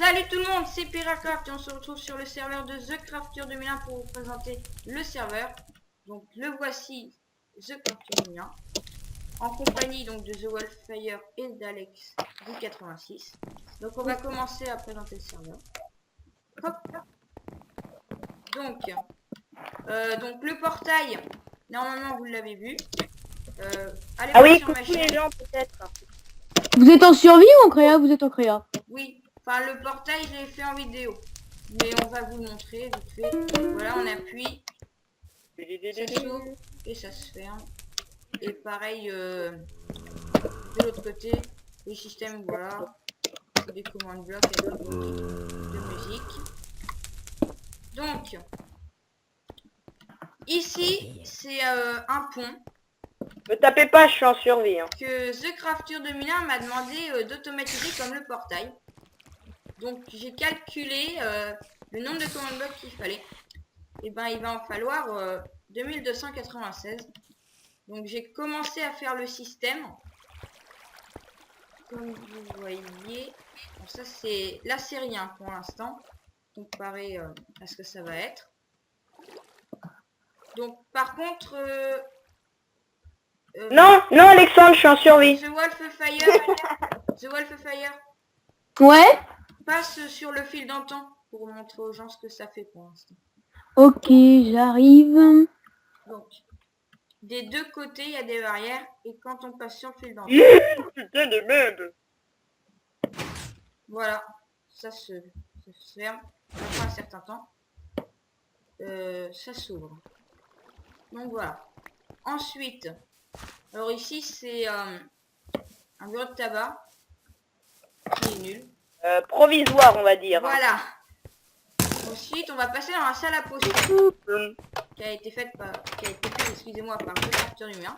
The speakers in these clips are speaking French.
Salut tout le monde, c'est Piracraft et on se retrouve sur le serveur de The Crafture 2001 pour vous présenter le serveur. Donc le voici, The Crafture 2001, en compagnie donc de The Wolffire et d'Alex du 86. Donc on va commencer à présenter le serveur. Hop. Donc le portail, normalement vous l'avez vu. Allez Ah voir oui, sur ma coucou les chaîne. gens peut-être. Vous êtes en survie ou en créa? Vous êtes en créa. Oui, enfin le portail je l'ai fait en vidéo, mais on va vous le montrer vite fait. Voilà, on appuie, ça s'ouvre et ça se ferme. Et pareil de l'autre côté, le système, voilà, des commandes blocs avec des boucles de musique. Donc ici c'est un pont Me tapez pas, je suis en survie. Hein. que The Crafture 2001 m'a demandé d'automatiser comme le portail. Donc j'ai calculé le nombre de commandes blocs qu'il fallait. Et ben il va en falloir 2296. Donc j'ai commencé à faire le système. Comme vous voyez, bon, ça c'est là c'est rien pour l'instant comparé à ce que ça va être. Donc par contre Non, non Alexandre, je suis en survie. The Wolffire Ouais. passe sur le fil d'antan pour montrer aux gens ce que ça fait pour l'instant. Ok, j'arrive. Donc des deux côtés il y a des barrières et quand on passe sur le fil d'antan, Putain de merde. voilà, ça se ferme après un certain temps. Ça s'ouvre. Donc voilà. Ensuite, alors ici c'est un bureau de tabac qui est nul. Provisoire, on va dire. Voilà. Ensuite, on va passer dans la salle à potions qui a été faite, excusez-moi, par The Crafture 2001.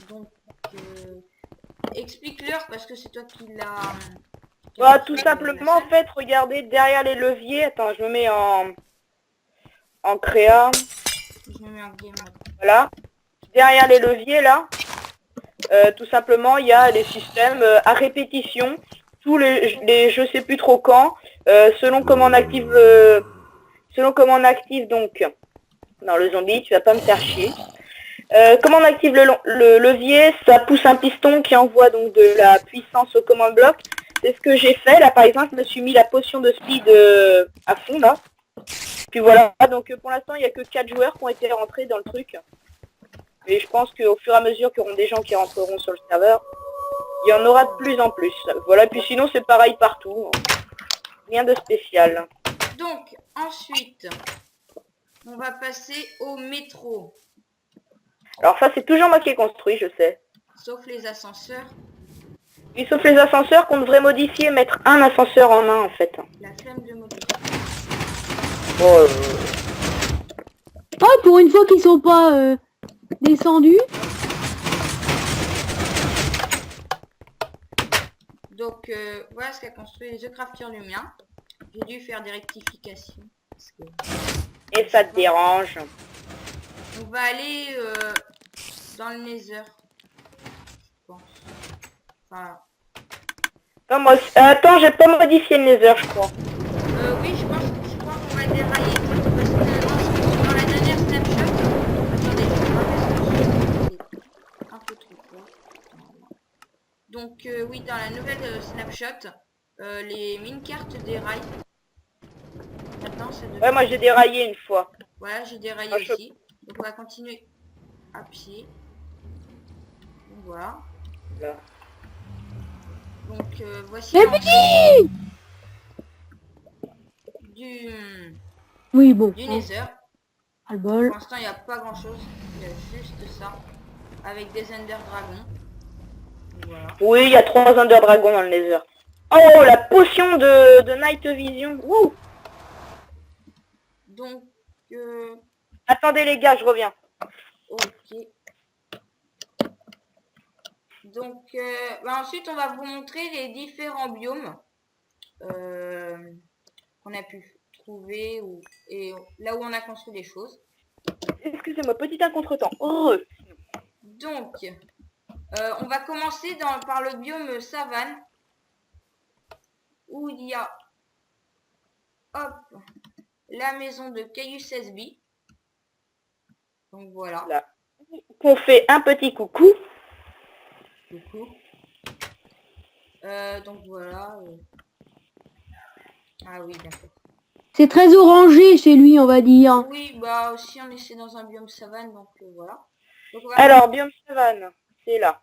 Donc, explique-leur parce que c'est toi qui l'a. Bah, tout simplement, en fait, regardez derrière les leviers. Attends, je me mets en créa. Je me mets en game mode. Voilà. Derrière les leviers, là, tout simplement, il y a les systèmes à répétition. Tous les je sais plus trop quand, selon comment on active donc dans le zombie, tu vas pas me faire chier. Comment on active le levier, ça pousse un piston qui envoie donc de la puissance au command bloc. C'est ce que j'ai fait. Là par exemple, je me suis mis la potion de speed à fond là. Puis voilà, donc pour l'instant il n'y a que 4 joueurs qui ont été rentrés dans le truc. Et je pense qu'au fur et à mesure qu'il y aura des gens qui rentreront sur le serveur, il y en aura de plus en plus. Voilà, puis sinon c'est pareil partout. Rien de spécial. Donc, ensuite, on va passer au métro. Alors ça c'est toujours moi qui ai construit, je sais. Sauf les ascenseurs. Oui, sauf les ascenseurs qu'on devrait modifier, mettre un ascenseur en main en fait. La flemme de modifier. Bon, Oh, pour une fois qu'ils sont pas descendus. Donc, voilà ce qu'a construit The Crafture 2001. J'ai dû faire des rectifications. Parce que et ça te dérange. on va aller dans le Nether. Je pense. Enfin, Non, moi, attends, j'ai pas modifié le Nether, je crois. oui, je crois qu'on va dérailler. Parce que dans la dernière snapshot. Attendez, je vais un peu trop court. Donc, oui, dans la nouvelle snapshot, les mine-cartes déraillent. Maintenant, ça devient... Ouais, moi j'ai déraillé une fois. Voilà, j'ai déraillé Ah, aussi. Donc, on va continuer à pied. Donc, voilà. Là. Donc, voici Les l'entrée petits. Oui, bon. du Nether. Ah, le bol. Pour l'instant, il n'y a pas grand chose. Il y a juste ça. Avec des Ender Dragons. Voilà. Oui, il y a 3 Ender Dragons dans le Nether. Oh, la potion de Night Vision. Wouh. Donc, Attendez les gars, je reviens. ok. Donc, ensuite, on va vous montrer les différents biomes qu'on a pu trouver et là où on a construit des choses. Excusez-moi, petit un contretemps. Oh. Donc, On va commencer par le biome savane, où il y a, hop, la maison de Caius SB. Donc voilà. Là. On fait un petit coucou. Coucou. Donc voilà. Ah oui, d'accord. C'est très orangé chez lui, on va dire. Oui, bah aussi on essaie dans un biome savane, donc voilà. Donc, Alors, biome savane, c'est là.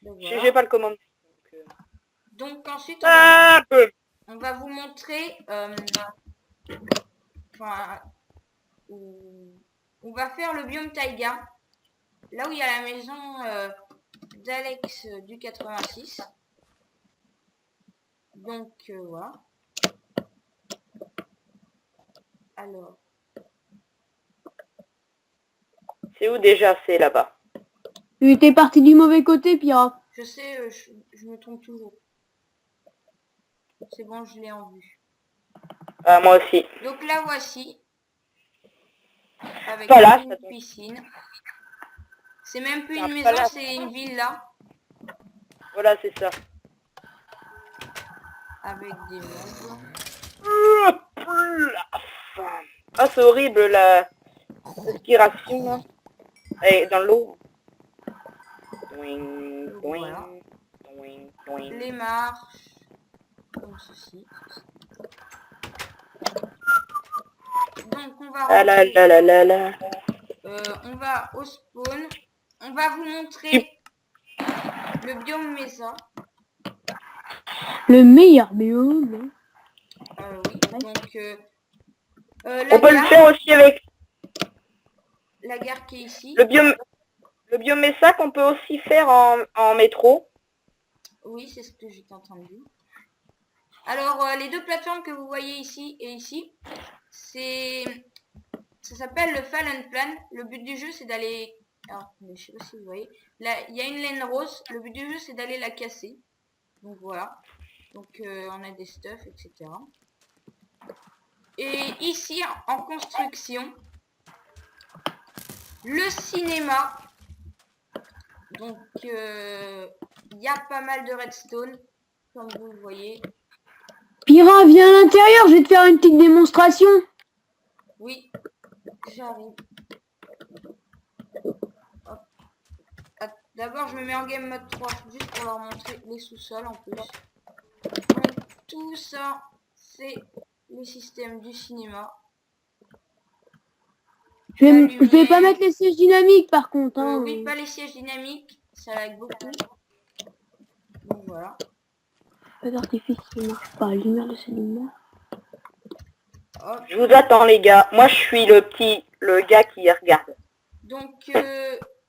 donc, J'ai voilà. pas le commandement. Donc ensuite Ah, peu. on va vous montrer, enfin, on va faire le biome taïga, là où il y a la maison d'Alex du 86. Donc voilà. Alors, C'est où déjà? C'est là-bas. T'es parti du mauvais côté, Pira. je sais, je me trompe toujours. C'est bon, je l'ai en vue. Ah, moi aussi. Donc là voici, avec Voilà, une ça tombe. piscine. C'est même plus C'est un une maison, palace. c'est une villa Voilà, c'est ça. avec des meubles. Ah, c'est horrible la respiration. Et dans l'eau. Voilà. Les marches, comme ceci. Donc on va Ah là rentrer, là là là là. on va au spawn. On va vous montrer le biome Mesa. Le meilleur biome. Oui, donc On peut le faire aussi avec la gare qui est ici. le biome Messac, on peut aussi faire en métro. Oui, c'est ce que j'étais en train de dire. Alors, les deux plateformes que vous voyez ici et ici, ça s'appelle le Fallen Plan. Le but du jeu, c'est d'aller... Alors, je sais pas si vous voyez. Là, il y a une laine rose. Le but du jeu, c'est d'aller la casser. Donc, voilà. Donc, on a des stuffs, etc. Et ici, en construction, le cinéma. Donc, il y a pas mal de redstone, comme vous le voyez. Pira, viens à l'intérieur, je vais te faire une petite démonstration. Oui, j'arrive. D'abord, je me mets en game mode 3, juste pour leur montrer les sous-sols en plus. Donc, tout ça, c'est le système du cinéma. Je vais pas mettre les sièges dynamiques par contre. Hein. Oui, pas les sièges dynamiques, ça lag beaucoup. Donc voilà. Pas d'artifice qui marche pas, lumière de cinéma. Hop. Je vous attends les gars. Moi je suis le gars qui regarde. Donc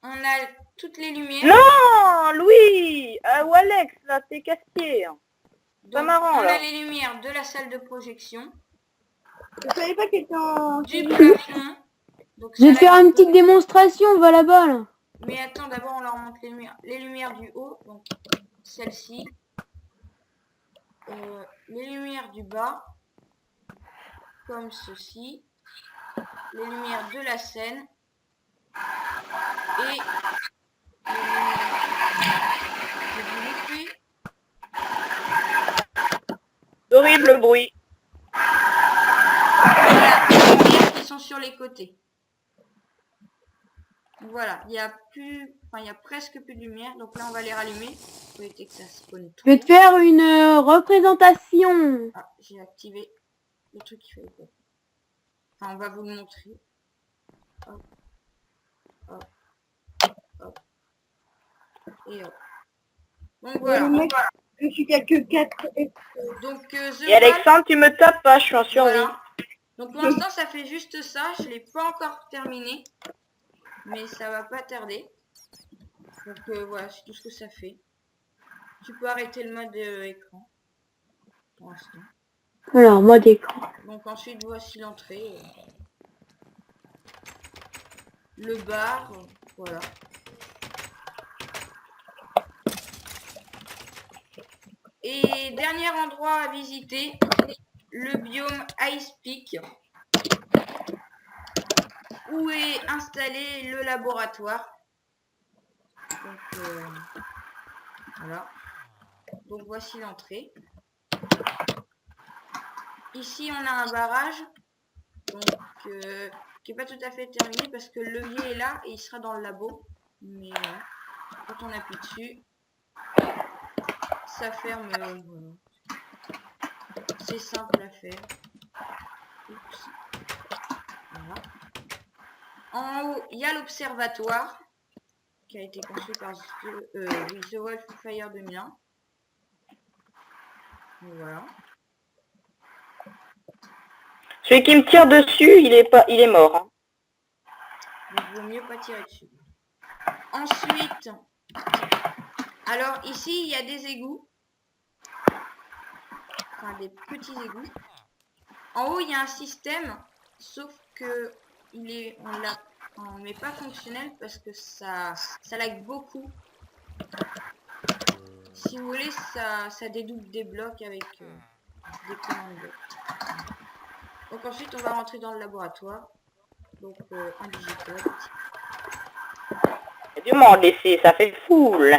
on a toutes les lumières. Non, Louis ou Alex, là t'es casse-pied. Pas marrant on là. a les lumières de la salle de projection. Je savais pas qu'il était en... Du plafond. Donc, je vais te faire une petite démonstration, va là-bas là. Mais attends, d'abord on leur montre les lumières du haut. Donc celle-ci. Les lumières du bas. Comme ceci. Les lumières de la scène. Et les lumières Horrible bruit. voilà, les lumières qui sont sur les côtés. Voilà, il y a presque plus de lumière. Donc là on va les rallumer. Faut éviter que ça spawn tout. Je vais te faire une représentation. Ah, j'ai activé le truc qui fait le coup. Enfin, on va vous le montrer. Hop. Hop. Hop. Et hop. Donc voilà. Je suis quelques 4. Donc Et Alexandre, tu me tapes pas, je suis en survie. voilà. Donc pour l'instant ça fait juste ça. Je l'ai pas encore terminé. Mais ça va pas tarder. Donc voilà, c'est tout ce que ça fait. Tu peux arrêter le mode écran. Pour l'instant. Alors, mode écran. Donc ensuite voici l'entrée. Le bar. Voilà. Et dernier endroit à visiter, le biome Ice Peak, où est installé le laboratoire. Donc voilà. Donc voici l'entrée. Ici on a un barrage. Donc qui est pas tout à fait terminé parce que le levier est là et il sera dans le labo. Mais voilà. Quand on appuie dessus, ça ferme. Voilà. C'est simple à faire. Oups. Voilà. En haut, il y a l'observatoire qui a été construit par The Wolf Fire 2001. Donc, voilà. Celui qui me tire dessus, il est mort. Hein. Donc il vaut mieux pas tirer dessus. Ensuite, alors ici il y a des égouts. Enfin des petits égouts. En haut il y a un système, sauf que on n'est pas fonctionnel parce que ça lag beaucoup. Si vous voulez, ça dédouble des blocs avec des commandes blocs. Donc ensuite on va rentrer dans le laboratoire. Donc un digicode. Du monde ici, ça fait foule.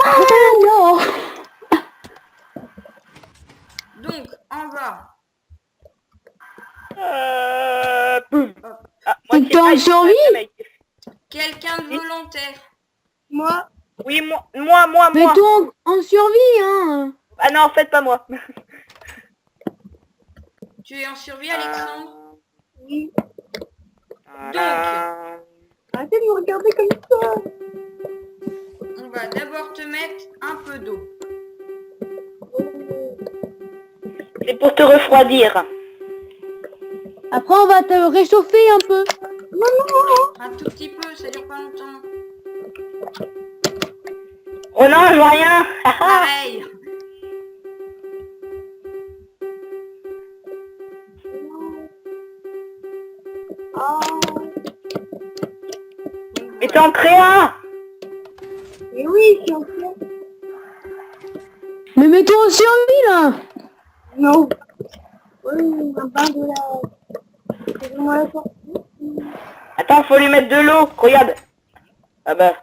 Ah non. Donc en bas. Boum. Hop. Ah, T'es en survie? Quelqu'un de volontaire. Moi. Oui, moi. Mais toi en survie, hein. Ah non, en fait, pas moi. Tu es en survie, Alexandre? Oui. Donc, arrêtez de me regarder comme ça. on va d'abord te mettre un peu d'eau. C'est pour te refroidir. Après on va te réchauffer un peu. Un tout petit peu, ça dure pas longtemps. Oh non, je vois rien. Pareil. Mais t'es en créa. Mais oui, je suis en train. Mais mets-toi en survie là. Non. Oui, un bain de la... C'est-moi la sortie. Attends, faut lui mettre de l'eau. Regarde. Ah bah.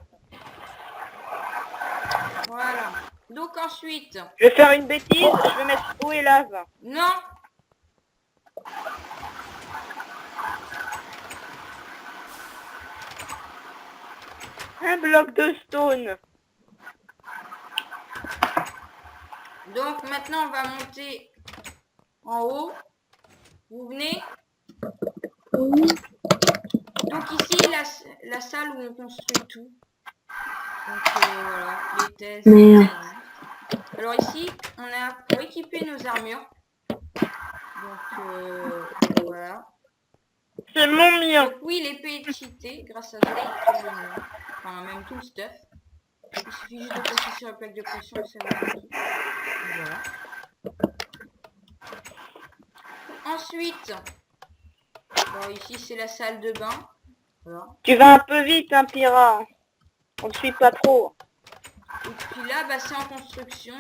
Voilà. Donc ensuite, Je vais faire une bêtise. Je vais mettre eau et lave. non. Un bloc de stone. Donc maintenant, on va monter en haut. Vous venez. Oui. Donc ici, la salle où on construit tout. Donc voilà, les thèses. Merde. Alors ici, on a pour équiper nos armures. Donc voilà. C'est mon mien. Donc oui, l'épée est cheatée grâce à ça. Enfin, même tout le stuff. Il suffit juste de passer sur la plaque de pression et ça va tout. Voilà. Ensuite, bon, ici c'est la salle de bain. Voilà. Tu vas un peu vite, hein, Pira. On ne suit pas trop. Et puis là, bah, c'est en construction.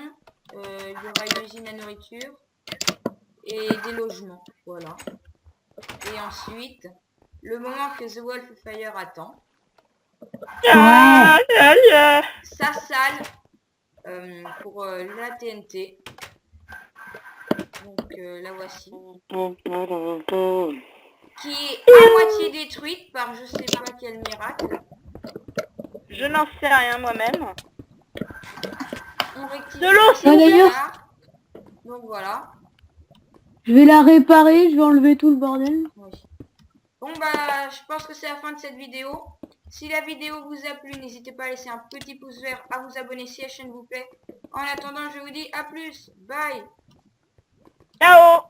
Il y aura une usine à nourriture et des logements. Voilà. Et ensuite, le moment que The Wolf Fire attend, Ah, yeah. sa salle pour la TNT. Donc la voici. Qui est à moitié détruite par je sais pas quel miracle. Je n'en sais rien moi-même. On rectifie De l'eau, ces Ah, d'ailleurs. là. Donc voilà. Je vais la réparer, je vais enlever tout le bordel. Oui. Bon bah je pense que c'est la fin de cette vidéo. Si la vidéo vous a plu, n'hésitez pas à laisser un petit pouce vert, à vous abonner si la chaîne vous plaît. En attendant, je vous dis à plus. Bye. Ciao.